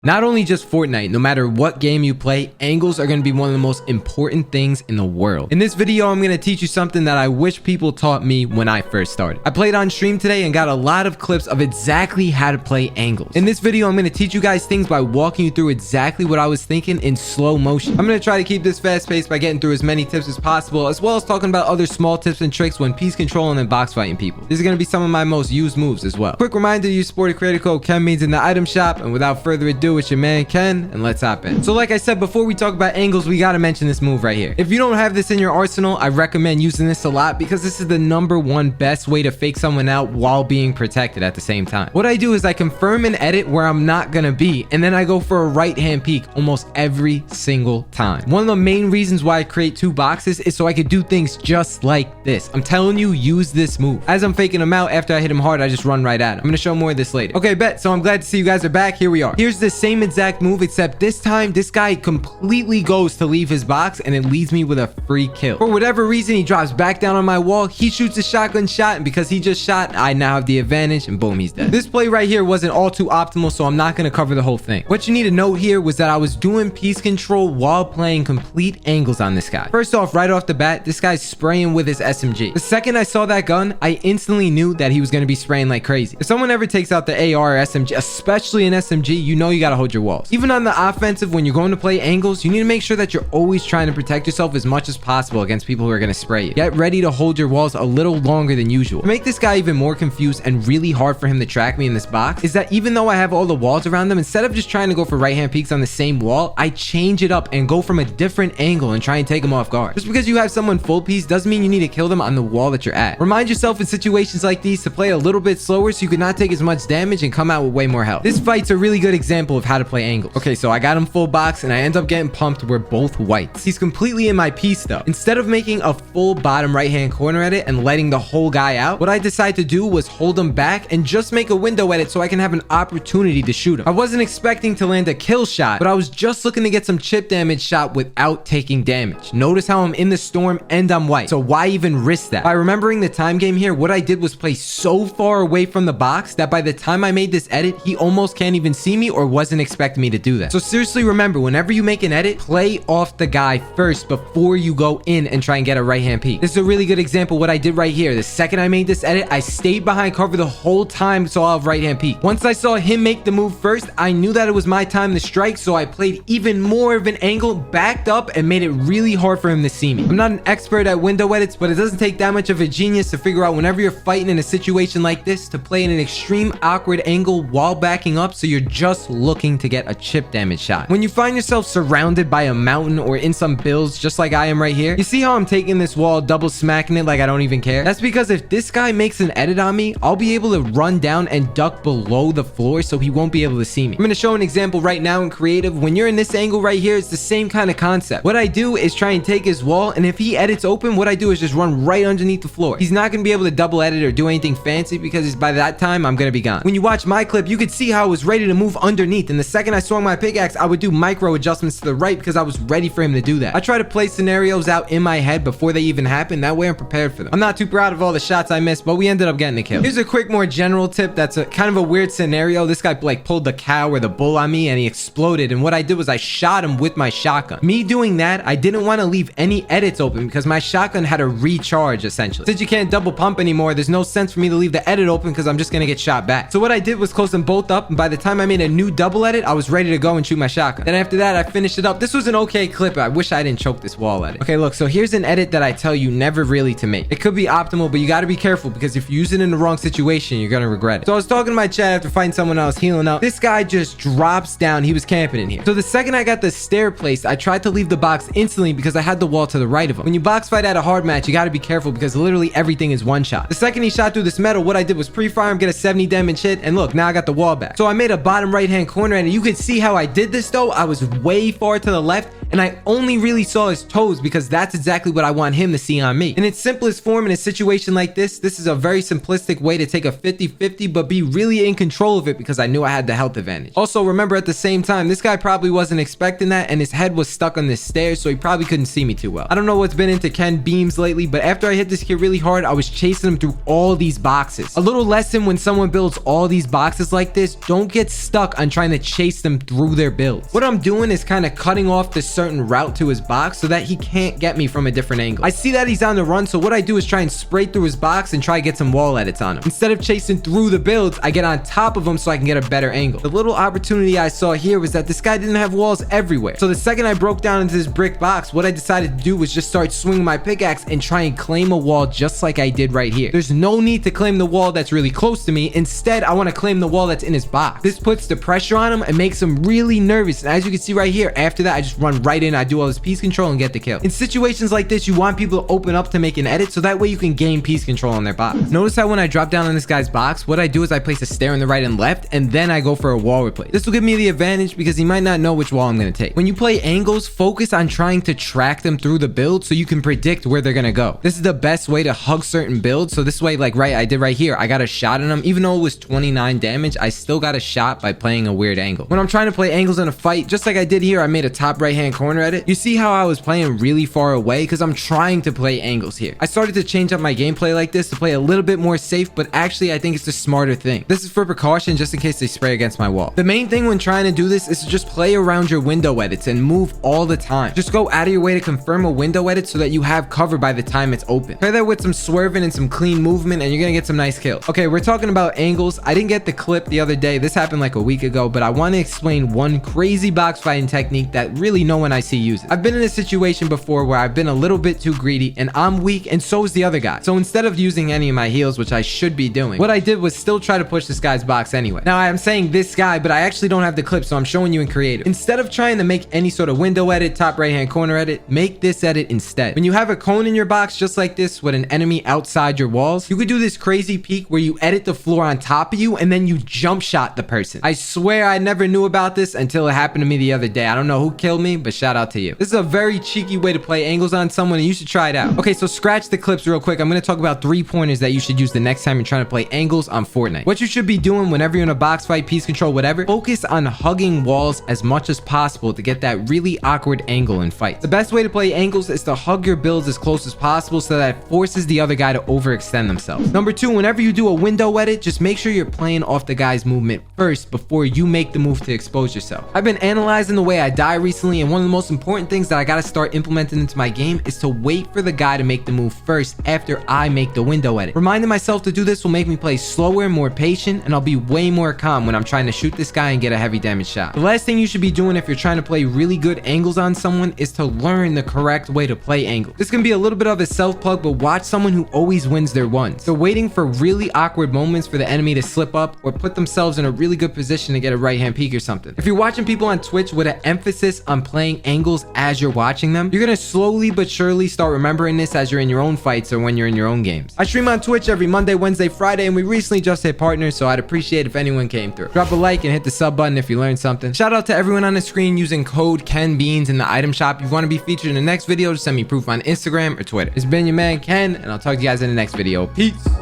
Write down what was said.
Not only just Fortnite, no matter what game you play, angles are going to be one of the most important things in the world. In this video, I'm going to teach you something that I wish people taught me when I first started. I played on stream today and got a lot of clips of exactly how to play angles. In this video, I'm going to teach you guys things by walking you through exactly what I was thinking in slow motion. I'm going to try to keep this fast paced by getting through as many tips as possible, as well as talking about other small tips and tricks when piece controlling and box fighting people. These are going to be some of my most used moves as well. Quick reminder to use supported creator code KenBeans in the item shop, and without further ado, it's your man Ken, and let's hop in. So like I said, before we talk about angles, we got to mention this move right here. If you don't have this in your arsenal, I recommend using this a lot because this is the #1 best way to fake someone out while being protected at the same time. What I do is I confirm an edit where I'm not gonna be, and then I go for a right hand peek almost every single time. One of the main reasons why I create 2 boxes is so I could do things just like this. I'm telling you, use this move. As I'm faking him out, after I hit him hard, I just run right at him. I'm gonna show more of this later. Okay, bet. So I'm glad to see you guys are back. Here we are. Here's the same exact move, except this time this guy completely goes to leave his box and it leaves me with a free kill. For whatever reason, he drops back down on my wall, he shoots a shotgun shot, and because he just shot, I now have the advantage, and boom, he's dead. This play right here wasn't all too optimal, so I'm not going to cover the whole thing. What you need to note here was that I was doing piece control while playing complete angles on this guy. First off, right off the bat, this guy's spraying with his SMG. The second I saw that gun, I instantly knew that he was going to be spraying like crazy. If someone ever takes out the AR or SMG, especially an SMG, you know you got to hold your walls. Even on the offensive, when you're going to play angles, you need to make sure that you're always trying to protect yourself as much as possible against people who are going to spray you. Get ready to hold your walls a little longer than usual. To make this guy even more confused and really hard for him to track me in this box is that even though I have all the walls around him, instead of just trying to go for right hand peeks on the same wall, I change it up and go from a different angle and try and take him off guard. Just because you have someone full piece doesn't mean you need to kill them on the wall that you're at. Remind yourself in situations like these to play a little bit slower so you can not take as much damage and come out with way more health. This fight's a really good example of how to play angles. Okay, so I got him full box and I end up getting pumped. We're both whites. He's completely in my piece though. Instead of making a full bottom right hand corner at it and letting the whole guy out, what I decided to do was hold him back and just make a window at it so I can have an opportunity to shoot him. I wasn't expecting to land a kill shot, but I was just looking to get some chip damage shot without taking damage. Notice how I'm in the storm and I'm white, so why even risk that? By remembering the time game here, what I did was play so far away from the box that by the time I made this edit, he almost can't even see me or wasn't expecting me to do that. So seriously, remember, whenever you make an edit, play off the guy first before you go in and try and get a right hand peek. This is a really good example of what I did right here. The second I made this edit, I stayed behind cover the whole time so I'll have right hand peek. Once I saw him make the move first, I knew that it was my time to strike, so I played even more of an angle, backed up, and made it really hard for him to see me. I'm not an expert at window edits, but it doesn't take that much of a genius to figure out whenever you're fighting in a situation like this to play in an extreme awkward angle while backing up so you're just looking to get a chip damage shot. When you find yourself surrounded by a mountain or in some builds just like I am right here, you see how I'm taking this wall, double smacking it like I don't even care? That's because if this guy makes an edit on me, I'll be able to run down and duck below the floor so he won't be able to see me. I'm going to show an example right now in creative. When you're in this angle right here, it's the same kind of concept. What I do is try and take his wall, and if he edits open, what I do is just run right underneath the floor. He's not going to be able to double edit or do anything fancy because by that time I'm going to be gone. When you watch my clip, you could see how I was ready to move underneath, and the second I swung my pickaxe, I would do micro adjustments to the right because I was ready for him to do that. I try to play scenarios out in my head before they even happen. That way I'm prepared for them. I'm not too proud of all the shots I missed, but we ended up getting a kill. Here's a quick, more general tip that's a kind of a weird scenario. This guy like pulled the cow or the bull on me and he exploded, and what I did was I shot him with my shotgun. Me doing that, I didn't want to leave any edits open because my shotgun had a recharge essentially. Since you can't double pump anymore, there's no sense for me to leave the edit open because I'm just gonna get shot back. So what I did was close them both up, and by the time I made a new double edit, I was ready to go and shoot my shotgun. Then after that, I finished it up. This was an okay clip. I wish I didn't choke this wall at it. Okay, look, so here's an edit that I tell you never really to make. It could be optimal, but you got to be careful because if you use it in the wrong situation, you're gonna regret it. So I was talking to my chat after fighting someone else, healing up. This guy just drops down. He was camping in here. So the second I got the stair placed, I tried to leave the box instantly because I had the wall to the right of him. When you box fight at a hard match, you got to be careful because literally everything is one shot. The second he shot through this metal, what I did was pre-fire him, get a 70 damage hit, and look, now I got the wall back. So I made a bottom right hand corner, and you could see how I did this though. I was way far to the left and I only really saw his toes because that's exactly what I want him to see on me. In its simplest form, in a situation like this is a very simplistic way to take a 50-50 but be really in control of it because I knew I had the health advantage. Also, remember at the same time, this guy probably wasn't expecting that and his head was stuck on this stairs, so he probably couldn't see me too well. I don't know what's been into KenBeans lately, but after I hit this kid really hard, I was chasing him through all these boxes. A little lesson: when someone builds all these boxes like this, don't get stuck on trying to chase them through their builds. What I'm doing is kind of cutting off this certain route to his box so that he can't get me from a different angle. I see that he's on the run, so what I do is try and spray through his box and try to get some wall edits on him. Instead of chasing through the builds, I get on top of him so I can get a better angle. The little opportunity I saw here was that this guy didn't have walls everywhere. So the second I broke down into this brick box, what I decided to do was just start swinging my pickaxe and try and claim a wall just like I did right here. There's no need to claim the wall that's really close to me. Instead, I want to claim the wall that's in his box. This puts the pressure on him and makes him really nervous. And as you can see right here, after that, I just run right in, I do all this piece control and get the kill. In situations like this, you want people to open up to make an edit so that way you can gain piece control on their box. Notice how when I drop down on this guy's box, what I do is I place a stair on the right and left, and then I go for a wall replace. This will give me the advantage because he might not know which wall I'm going to take. When you play angles, focus on trying to track them through the build so you can predict where they're going to go. This is the best way to hug certain builds. So this way, like I did right here, I got a shot on him. Even though it was 29 damage, I still got a shot by playing a weird angle. When I'm trying to play angles in a fight, just like I did here, I made a top right hand corner edit. You see how I was playing really far away because I'm trying to play angles here. I started to change up my gameplay like this to play a little bit more safe, but actually I think it's the smarter thing. This is for precaution just in case they spray against my wall. The main thing when trying to do this is to just play around your window edits and move all the time. Just go out of your way to confirm a window edit so that you have cover by the time it's open. Pair that with some swerving and some clean movement and you're gonna get some nice kills. Okay, we're talking about angles. I didn't get the clip the other day. This happened like a week ago, but I want to explain one crazy box fighting technique that really no one I see uses. I've been in a situation before where I've been a little bit too greedy and I'm weak and so is the other guy. So instead of using any of my heals, which I should be doing, what I did was still try to push this guy's box anyway. Now I am saying this guy, but I actually don't have the clip, so I'm showing you in creative. Instead of trying to make any sort of window edit, top right hand corner edit, make this edit instead. When you have a cone in your box just like this with an enemy outside your walls, you could do this crazy peek where you edit the floor on top of you and then you jump shot the person. I swear I never knew about this until it happened to me the other day. I don't know who killed me, but shout out to you. This is a very cheeky way to play angles on someone and you should try it out. Okay, so scratch the clips real quick. I'm going to talk about 3 pointers that you should use the next time you're trying to play angles on Fortnite. What you should be doing whenever you're in a box fight, piece control, whatever, focus on hugging walls as much as possible to get that really awkward angle in fights. The best way to play angles is to hug your builds as close as possible so that it forces the other guy to overextend themselves. Number 2, whenever you do a window edit, just make sure you're playing off the guy's movement first before you make the move to expose yourself. I've been analyzing the way I die recently, and one of the most important things that I gotta start implementing into my game is to wait for the guy to make the move first after I make the window edit. Reminding myself to do this will make me play slower and more patient, and I'll be way more calm when I'm trying to shoot this guy and get a heavy damage shot. The last thing you should be doing if you're trying to play really good angles on someone is to learn the correct way to play angles. This can be a little bit of a self-plug, but watch someone who always wins their ones. They're waiting for really awkward moments for the enemy to slip up or put themselves in a really good position to get a right-hand peek or something. If you're watching people on Twitch with an emphasis on playing angles as you're watching them, you're gonna slowly but surely start remembering this as you're in your own fights or when you're in your own games. I stream on Twitch every Monday, Wednesday, Friday, and we recently just hit partners, so I'd appreciate if anyone came through. Drop a like and hit the sub button if you learned something. Shout out to everyone on the screen using code KenBeans in the item shop. If you want to be featured in the next video, just send me proof on Instagram or Twitter. It's been your man Ken, and I'll talk to you guys in the next video. Peace.